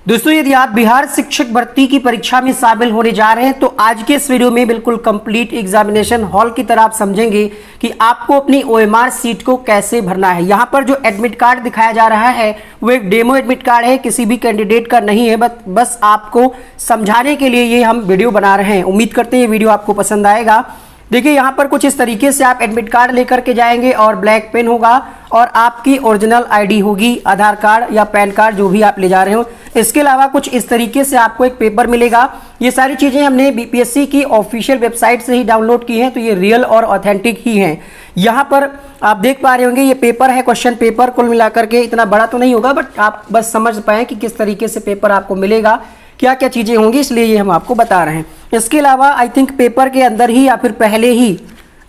दोस्तों, यदि आप बिहार शिक्षक भर्ती की परीक्षा में शामिल होने जा रहे हैं तो आज के इस वीडियो में बिल्कुल कंप्लीट एग्जामिनेशन हॉल की तरह आप समझेंगे कि आपको अपनी ओएमआर सीट को कैसे भरना है। यहाँ पर जो एडमिट कार्ड दिखाया जा रहा है वो एक डेमो एडमिट कार्ड है, किसी भी कैंडिडेट का नहीं है, बस आपको समझाने के लिए ये हम वीडियो बना रहे हैं। उम्मीद करते हैं ये वीडियो आपको पसंद आएगा। देखिए, यहाँ पर कुछ इस तरीके से आप एडमिट कार्ड लेकर के जाएंगे और ब्लैक पेन होगा और आपकी ओरिजिनल आईडी होगी, आधार कार्ड या पैन कार्ड जो भी आप ले जा रहे हो। इसके अलावा कुछ इस तरीके से आपको एक पेपर मिलेगा। ये सारी चीज़ें हमने बीपीएससी की ऑफिशियल वेबसाइट से ही डाउनलोड की हैं, तो ये रियल और ऑथेंटिक ही हैं। यहाँ पर आप देख पा रहे होंगे ये पेपर है, क्वेश्चन पेपर। कुल मिलाकर के इतना बड़ा तो नहीं होगा, बट आप बस समझ पाएँ कि किस तरीके से पेपर आपको मिलेगा, क्या क्या चीज़ें होंगी, इसलिए ये हम आपको बता रहे हैं। इसके अलावा आई थिंक पेपर के अंदर ही या फिर पहले ही,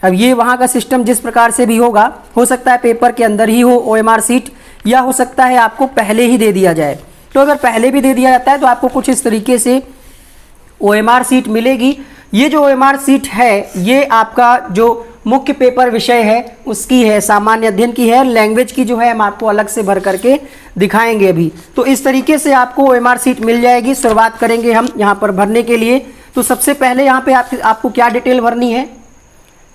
अब ये वहाँ का सिस्टम जिस प्रकार से भी होगा, हो सकता है पेपर के अंदर ही हो ओएमआर सीट, या हो सकता है आपको पहले ही दे दिया जाए। तो अगर पहले भी दे दिया जाता है तो आपको कुछ इस तरीके से ओएमआर सीट मिलेगी। ये जो ओएमआर सीट है ये आपका जो मुख्य पेपर विषय है उसकी है, सामान्य अध्ययन की है। लैंग्वेज की जो है हम आपको अलग से भर करके दिखाएंगे अभी। तो इस तरीके से आपको ओएमआर सीट मिल जाएगी। शुरुआत करेंगे हम यहाँ पर भरने के लिए। तो सबसे पहले यहाँ पे आपको क्या डिटेल भरनी है?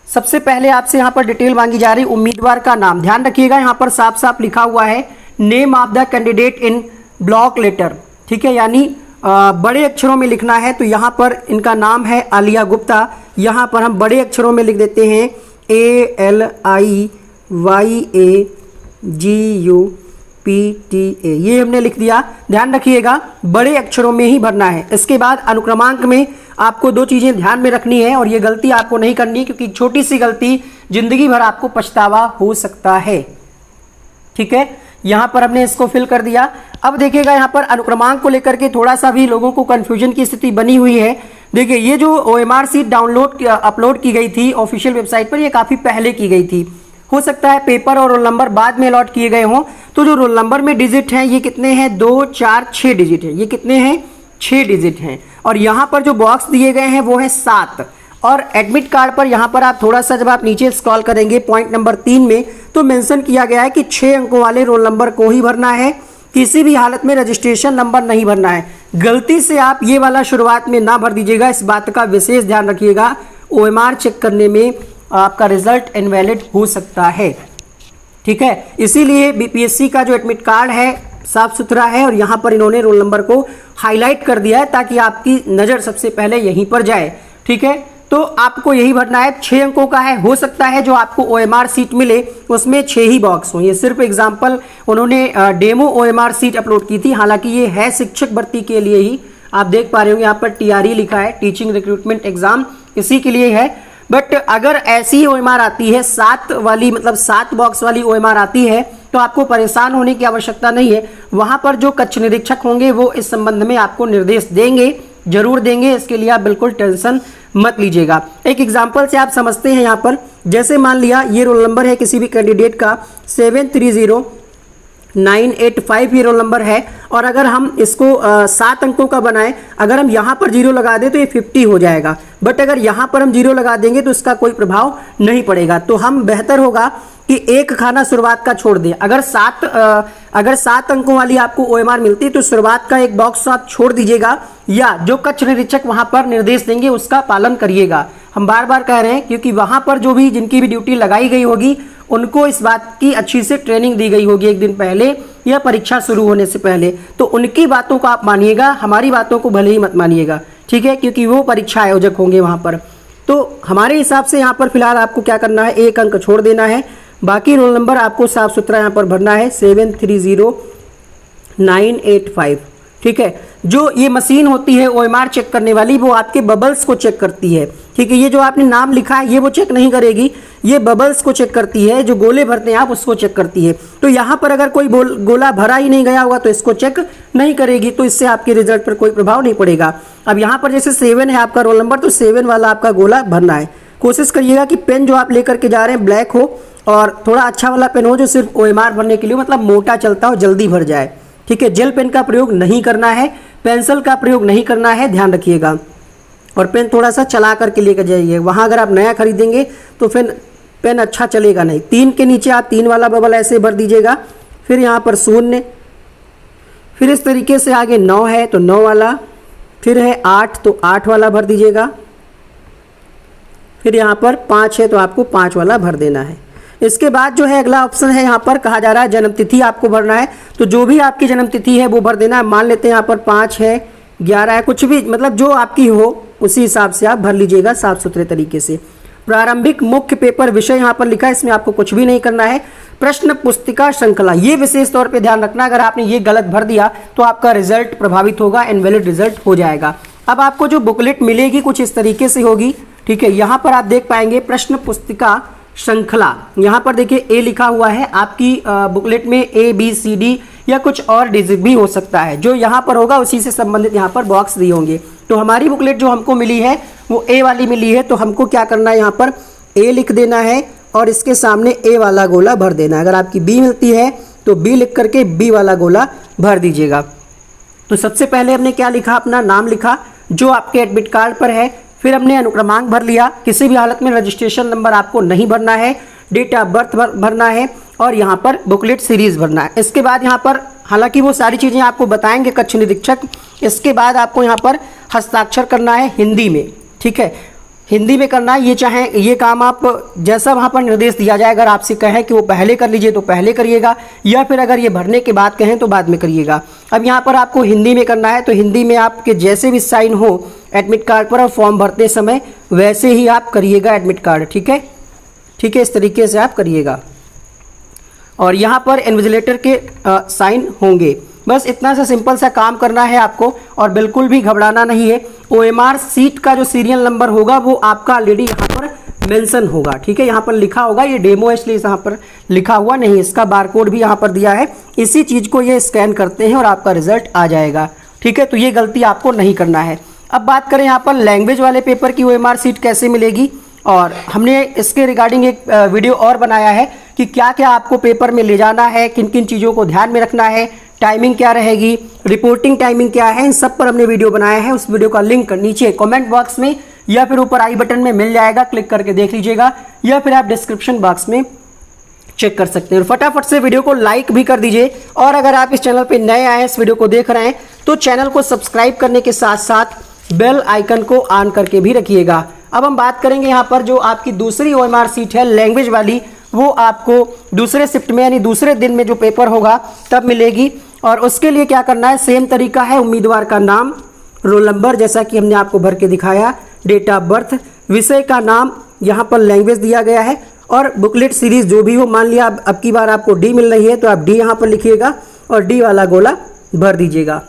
सबसे पहले आपसे यहाँ पर डिटेल मांगी जा रही उम्मीदवार का नाम। ध्यान रखिएगा, यहाँ पर साफ साफ लिखा हुआ है name of the candidate in block letter, ठीक है, यानी बड़े अक्षरों में लिखना है। तो यहाँ पर इनका नाम है आलिया गुप्ता, यहाँ पर हम बड़े अक्षरों में लिख देते हैं ALIYAGUPTA, ये हमने लिख दिया। ध्यान रखिएगा बड़े अक्षरों में ही भरना है। इसके बाद अनुक्रमांक में आपको दो चीज़ें ध्यान में रखनी है और ये गलती आपको नहीं करनी, क्योंकि छोटी सी गलती जिंदगी भर आपको पछतावा हो सकता है, ठीक है। यहाँ पर हमने इसको फिल कर दिया। अब देखिएगा यहाँ पर अनुक्रमांक को लेकर के थोड़ा सा भी लोगों को कंफ्यूजन की स्थिति बनी हुई है। देखिए, ये जो ओएमआर सीट अपलोड की गई थी ऑफिशियल वेबसाइट पर, ये काफ़ी पहले की गई थी। हो सकता है पेपर और रोल नंबर बाद में अलॉट किए गए हों। तो जो रोल नंबर में डिजिट हैं ये कितने हैं? 2, 4, 6 डिजिट है। ये कितने हैं? 6 डिजिट हैं। और यहाँ पर जो बॉक्स दिए गए हैं वो है 7। और एडमिट कार्ड पर यहाँ पर आप थोड़ा सा जब आप नीचे स्क्रॉल करेंगे पॉइंट नंबर 3 में, तो मेंशन किया गया है कि 6 अंकों वाले रोल नंबर को ही भरना है, किसी भी हालत में रजिस्ट्रेशन नंबर नहीं भरना है। गलती से आप ये वाला शुरुआत में ना भर दीजिएगा, इस बात का विशेष ध्यान रखिएगा। ओएमआर चेक करने में आपका रिजल्ट इनवैलिड हो सकता है, ठीक है। इसीलिए बीपीएससी का जो एडमिट कार्ड है साफ सुथरा है और यहाँ पर इन्होंने रोल नंबर को हाईलाइट कर दिया है ताकि आपकी नज़र सबसे पहले यहीं पर जाए, ठीक है। तो आपको यही भरना है। 6 अंकों का है। हो सकता है जो आपको ओएमआर सीट मिले उसमें 6 ही बॉक्स हों। ये सिर्फ एग्जाम्पल, उन्होंने डेमो ओएमआर सीट अपलोड की थी, हालांकि ये है शिक्षक भर्ती के लिए ही। आप देख पा रहे होंगे यहाँ पर TRE लिखा है, टीचिंग रिक्रूटमेंट एग्जाम, इसी के लिए है। बट अगर ऐसी ओएमआर आती है 7 वाली, मतलब 7 बॉक्स वाली ओएमआर आती है, तो आपको परेशान होने की आवश्यकता नहीं है। वहाँ पर जो कक्ष निरीक्षक होंगे वो इस संबंध में आपको निर्देश देंगे, जरूर देंगे। इसके लिए आप बिल्कुल टेंशन मत लीजिएगा। एक एग्जाम्पल से आप समझते हैं। यहाँ पर जैसे मान लिया ये रोल नंबर है किसी भी कैंडिडेट का 730985 ये रोल नंबर है, और अगर हम इसको 7 अंकों का बनाएं, अगर हम यहाँ पर 0 लगा दें तो ये 50 हो जाएगा। बट अगर यहाँ पर हम 0 लगा देंगे तो इसका कोई प्रभाव नहीं पड़ेगा। तो हम बेहतर होगा कि एक खाना शुरुआत का छोड़ दें। अगर 7 अंकों वाली आपको ओएमआर मिलती है तो शुरुआत का एक बॉक्स आप छोड़ दीजिएगा, या जो कक्ष निरीक्षक वहां पर निर्देश देंगे उसका पालन करिएगा। हम बार बार कह रहे हैं क्योंकि वहां पर जो भी जिनकी भी ड्यूटी लगाई गई होगी उनको इस बात की अच्छी से ट्रेनिंग दी गई होगी एक दिन पहले या परीक्षा शुरू होने से पहले। तो उनकी बातों को आप मानिएगा, हमारी बातों को भले ही मत मानिएगा, ठीक है, क्योंकि वो परीक्षा आयोजक होंगे वहां पर। तो हमारे हिसाब से यहाँ पर फिलहाल आपको क्या करना है, 1 अंक छोड़ देना है। बाकी रोल नंबर आपको साफ सुथरा यहाँ पर भरना है 730985, ठीक है। जो ये मशीन होती है ओएमआर चेक करने वाली, वो आपके बबल्स को चेक करती है, ठीक है। ये जो आपने नाम लिखा है ये वो चेक नहीं करेगी, ये बबल्स को चेक करती है, जो गोले भरते हैं आप उसको चेक करती है। तो यहाँ पर अगर कोई गोला भरा ही नहीं गया होगा तो इसको चेक नहीं करेगी, तो इससे आपके रिजल्ट पर कोई प्रभाव नहीं पड़ेगा। अब यहाँ पर जैसे 7 है आपका रोल नंबर, तो 7 वाला आपका गोला भरना है। कोशिश करिएगा कि पेन जो आप लेकर के जा रहे हैं ब्लैक हो और थोड़ा अच्छा वाला पेन हो जो सिर्फ ओएमआर भरने के लिए, मतलब मोटा चलता हो, जल्दी भर जाए, ठीक है। जेल पेन का प्रयोग नहीं करना है, पेंसिल का प्रयोग नहीं करना है, ध्यान रखिएगा। और पेन थोड़ा सा चला करके लेकर जाइए। वहाँ अगर आप नया खरीदेंगे तो फिर पेन अच्छा चलेगा नहीं। 3 के नीचे आप 3 वाला बबल ऐसे भर दीजिएगा, फिर यहाँ पर 0, फिर इस तरीके से आगे 9 है तो 9 वाला, फिर है 8 तो 8 वाला भर दीजिएगा, फिर यहाँ पर 5 है तो आपको 5 वाला भर देना है। इसके बाद जो है अगला ऑप्शन है, यहाँ पर कहा जा रहा है जन्म तिथि आपको भरना है, तो जो भी आपकी जन्म तिथि है वो भर देना है। मान लेते हैं यहाँ पर 5 है, 11 है, कुछ भी मतलब जो आपकी हो उसी हिसाब से आप भर लीजिएगा साफ सुथरे तरीके से। प्रारंभिक मुख्य पेपर विषय यहाँ पर लिखा है, इसमें आपको कुछ भी नहीं करना है। प्रश्न पुस्तिका श्रृंखला, ये विशेष तौर पे ध्यान रखना, अगर आपने ये गलत भर दिया तो आपका रिजल्ट प्रभावित होगा, इनवैलिड रिजल्ट हो जाएगा। अब आपको जो बुकलेट मिलेगी कुछ इस तरीके से होगी, ठीक है। यहाँ पर आप देख पाएंगे प्रश्न पुस्तिका श्रृंखला, यहाँ पर देखिए ए लिखा हुआ है। आपकी बुकलेट में ABCD या कुछ और डिजिट भी हो सकता है, जो यहाँ पर होगा उसी से संबंधित यहाँ पर बॉक्स दिए होंगे। तो हमारी बुकलेट जो हमको मिली है वो ए वाली मिली है, तो हमको क्या करना है, यहाँ पर ए लिख देना है और इसके सामने ए वाला गोला भर देना है। अगर आपकी बी मिलती है तो बी लिख करके बी वाला गोला भर दीजिएगा। तो सबसे पहले हमने क्या लिखा, अपना नाम लिखा जो आपके एडमिट कार्ड पर है, फिर हमने अनुक्रमांक भर लिया। किसी भी हालत में रजिस्ट्रेशन नंबर आपको नहीं भरना है, डेट ऑफ बर्थ भरना है और यहाँ पर बुकलेट सीरीज भरना है। इसके बाद यहाँ पर हालांकि वो सारी चीज़ें आपको बताएंगे कक्ष निरीक्षक। इसके बाद आपको यहाँ पर हस्ताक्षर करना है हिंदी में, ठीक है, हिंदी में करना है। ये चाहे ये काम आप जैसा वहाँ पर निर्देश दिया जाए, अगर आपसे कहें कि वो पहले कर लीजिए तो पहले करिएगा, या फिर अगर ये भरने के बाद कहें तो बाद में करिएगा। अब यहाँ पर आपको हिंदी में करना है, तो हिंदी में आपके जैसे भी साइन हो एडमिट कार्ड पर और फॉर्म भरते समय वैसे ही आप करिएगा एडमिट कार्ड, ठीक है, ठीक है, इस तरीके से आप करिएगा। और यहाँ पर इन्विजिलेटर के साइन होंगे। बस इतना सा सिंपल सा काम करना है आपको और बिल्कुल भी घबराना नहीं है। OMR सीट का जो सीरियल नंबर होगा वो आपका ऑलरेडी यहाँ पर मेंशन होगा, ठीक है, यहाँ पर लिखा होगा। ये डेमो है इसलिए यहाँ पर लिखा हुआ नहीं, इसका बारकोड भी यहाँ पर दिया है। इसी चीज़ को ये स्कैन करते हैं और आपका रिजल्ट आ जाएगा, ठीक है। तो ये गलती आपको नहीं करना है। अब बात करें यहाँ पर लैंग्वेज वाले पेपर की OMR सीट कैसे मिलेगी, और हमने इसके रिगार्डिंग एक वीडियो और बनाया है कि क्या क्या आपको पेपर में ले जाना है, किन किन चीज़ों को ध्यान में रखना है, टाइमिंग क्या रहेगी, रिपोर्टिंग टाइमिंग क्या है, इन सब पर हमने वीडियो बनाया है। उस वीडियो का लिंक नीचे कमेंट बॉक्स में या फिर ऊपर आई बटन में मिल जाएगा, क्लिक करके देख लीजिएगा, या फिर आप डिस्क्रिप्शन बॉक्स में चेक कर सकते हैं। और फटाफट से वीडियो को लाइक भी कर दीजिए, और अगर आप इस चैनल पर नए आए हैं, इस वीडियो को देख रहे हैं, तो चैनल को सब्सक्राइब करने के साथ साथ बेल आइकन को ऑन करके भी रखिएगा। अब हम बात करेंगे यहाँ पर जो आपकी दूसरी OMR सीट है लैंग्वेज वाली, वो आपको दूसरे शिफ्ट में यानी दूसरे दिन में जो पेपर होगा तब मिलेगी। और उसके लिए क्या करना है, सेम तरीका है, उम्मीदवार का नाम, रोल नंबर जैसा कि हमने आपको भर के दिखाया, डेट ऑफ बर्थ, विषय का नाम, यहाँ पर लैंग्वेज दिया गया है, और बुकलेट सीरीज जो भी हो। मान लिया अब की बार आपको डी मिल रही है तो आप डी यहाँ पर लिखिएगा और डी वाला गोला भर दीजिएगा,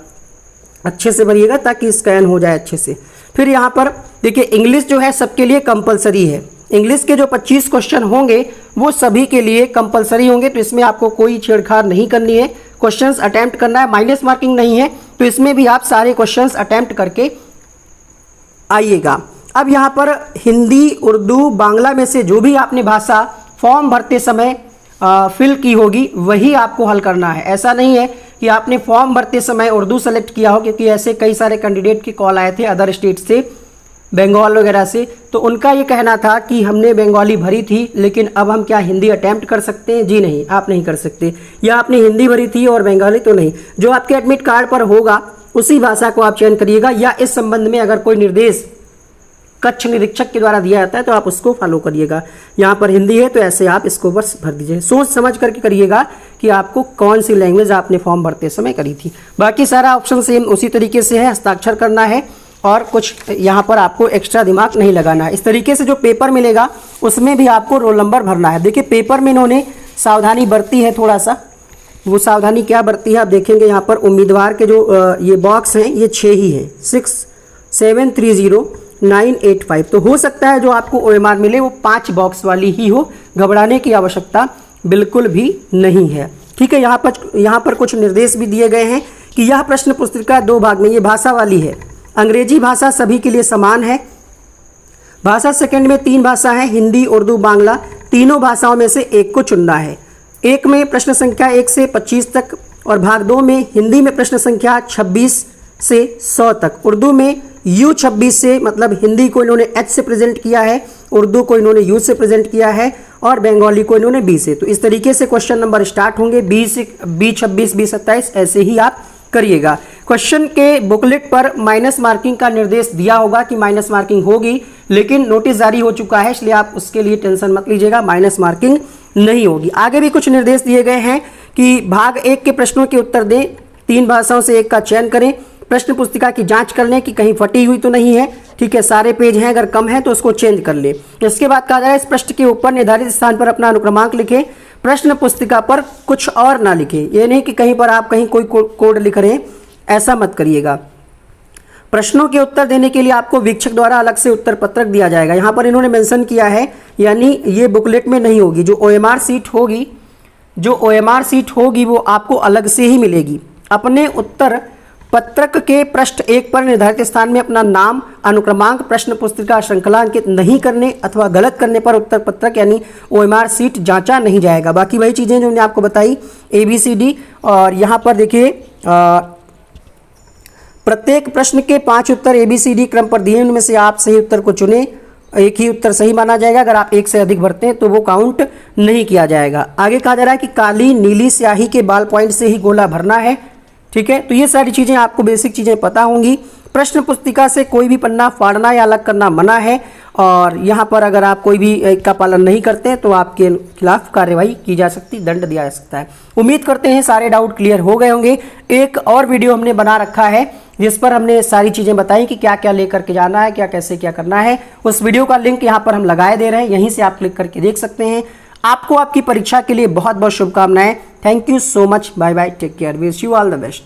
अच्छे से भरिएगा ताकि स्कैन हो जाए अच्छे से। फिर यहाँ पर देखिए इंग्लिश जो है सबके लिए कंपलसरी है। इंग्लिश के जो 25 क्वेश्चन होंगे वो सभी के लिए कंपलसरी होंगे, तो इसमें आपको कोई छेड़छाड़ नहीं करनी है। क्वेश्चंस अटेम्प्ट करना है, माइनस मार्किंग नहीं है, तो इसमें भी आप सारे क्वेश्चंस अटेम्प्ट करके आइएगा। अब यहाँ पर हिंदी, उर्दू, बांग्ला में से जो भी आपने भाषा फॉर्म भरते समय फिल की होगी वही आपको हल करना है। ऐसा नहीं है कि आपने फॉर्म भरते समय उर्दू सेलेक्ट किया हो, क्योंकि ऐसे कई सारे कैंडिडेट की कॉल आए थे अदर स्टेट से, बंगाल वगैरह से, तो उनका ये कहना था कि हमने बंगाली भरी थी लेकिन अब हम क्या हिंदी अटैम्प्ट कर सकते हैं। जी नहीं, आप नहीं कर सकते, या आपने हिंदी भरी थी और बंगाली तो नहीं। जो आपके एडमिट कार्ड पर होगा उसी भाषा को आप चयन करिएगा, या इस संबंध में अगर कोई निर्देश कक्ष निरीक्षक के द्वारा दिया जाता है तो आप उसको फॉलो करिएगा। यहाँ पर हिंदी है तो ऐसे आप इसको बस भर दीजिए, सोच समझ करके करिएगा कि आपको कौन सी लैंग्वेज आपने फॉर्म भरते समय करी थी। बाकी सारा ऑप्शन सेम उसी तरीके से है, हस्ताक्षर करना है और कुछ यहाँ पर आपको एक्स्ट्रा दिमाग नहीं लगाना है। इस तरीके से जो पेपर मिलेगा उसमें भी आपको रोल नंबर भरना है। देखिए पेपर में इन्होंने सावधानी बरती है थोड़ा सा, वो सावधानी क्या बरती है आप देखेंगे। यहाँ पर उम्मीदवार के जो ये बॉक्स हैं ये 6 ही हैं, 6730985। तो हो सकता है जो आपको OMR मिले वो 5 बॉक्स वाली ही हो, घबराने की आवश्यकता बिल्कुल भी नहीं है, ठीक है। यहाँ पर कुछ निर्देश भी दिए गए हैं कि यह प्रश्न पुस्तिका 2 भाग में, ये भाषा वाली है। अंग्रेजी भाषा सभी के लिए समान है। भाषा सेकंड में 3 भाषा है, हिंदी, उर्दू, बांग्ला। तीनों भाषाओं में से एक को चुनना है। एक में प्रश्न संख्या 1 से 25 तक, और भाग 2 में हिंदी में प्रश्न संख्या 26 से 100 तक। उर्दू में U26 से, मतलब हिंदी को इन्होंने H से प्रेजेंट किया है, उर्दू को इन्होंने U से प्रेजेंट किया है, और बंगाली को इन्होंने B से। तो इस तरीके से क्वेश्चन नंबर स्टार्ट होंगे, B26, B27, ऐसे ही आप करिएगा। क्वेश्चन के बुकलेट पर माइनस मार्किंग का निर्देश दिया होगा कि माइनस मार्किंग होगी, लेकिन नोटिस जारी हो चुका है, इसलिए आप उसके लिए टेंशन मत लीजिएगा, माइनस मार्किंग नहीं होगी। आगे भी कुछ निर्देश दिए गए हैं कि भाग 1 के प्रश्नों के उत्तर दें, 3 भाषाओं से एक का चयन करें, प्रश्न पुस्तिका की जांच कर लें कि कहीं फटी हुई तो नहीं है, ठीक है, सारे पेज हैं, अगर कम है तो उसको चेंज कर ले। इसके बाद कहा जा रहा है इस पृष्ठ के ऊपर निर्धारित स्थान पर अपना अनुक्रमांक लिखें, प्रश्न पुस्तिका पर कुछ और ना लिखें। ये नहीं कि कहीं पर आप कहीं कोई कोड लिख रहे हैं, ऐसा मत करिएगा। प्रश्नों के उत्तर देने के लिए आपको वीक्षक द्वारा अलग से उत्तर पत्रक दिया जाएगा। यहाँ पर इन्होंने मेंशन किया है, यानी ये बुकलेट में नहीं होगी। जो OMR सीट होगी वो आपको अलग से ही मिलेगी। अपने उत्तर पत्रक के पृष्ठ 1 पर निर्धारित स्थान में अपना नाम, अनुक्रमांक, प्रश्न पुस्तिका श्रृंखला अंकित नहीं करने अथवा गलत करने पर उत्तर पत्रक यानी OMR सीट जांचा नहीं जाएगा। बाकी वही चीज़ें जो मैंने आपको बताई ABCD। और यहाँ पर देखिए प्रत्येक प्रश्न के 5 उत्तर ABCD क्रम पर दिए, उनमें से आप सही उत्तर को चुने, एक ही उत्तर सही माना जाएगा। अगर आप एक से अधिक भरते हैं तो वो काउंट नहीं किया जाएगा। आगे कहा जा रहा है कि काली नीली स्याही के बाल पॉइंट से ही गोला भरना है, ठीक है। तो ये सारी चीज़ें आपको बेसिक चीज़ें पता होंगी। प्रश्न पुस्तिका से कोई भी पन्ना फाड़ना या अलग करना मना है, और यहाँ पर अगर आप कोई भी का पालन नहीं करते तो आपके खिलाफ कार्यवाही की जा सकती, दंड दिया जा सकता है। उम्मीद करते हैं सारे डाउट क्लियर हो गए होंगे। एक और वीडियो हमने बना रखा है जिस पर हमने सारी चीज़ें बताई कि क्या क्या लेकर के जाना है, क्या कैसे क्या करना है। उस वीडियो का लिंक यहाँ पर हम लगाए दे रहे हैं, यहीं से आप क्लिक करके देख सकते हैं। आपको आपकी परीक्षा के लिए बहुत बहुत शुभकामनाएं। Thank you so much, bye bye, take care, wish you all the best.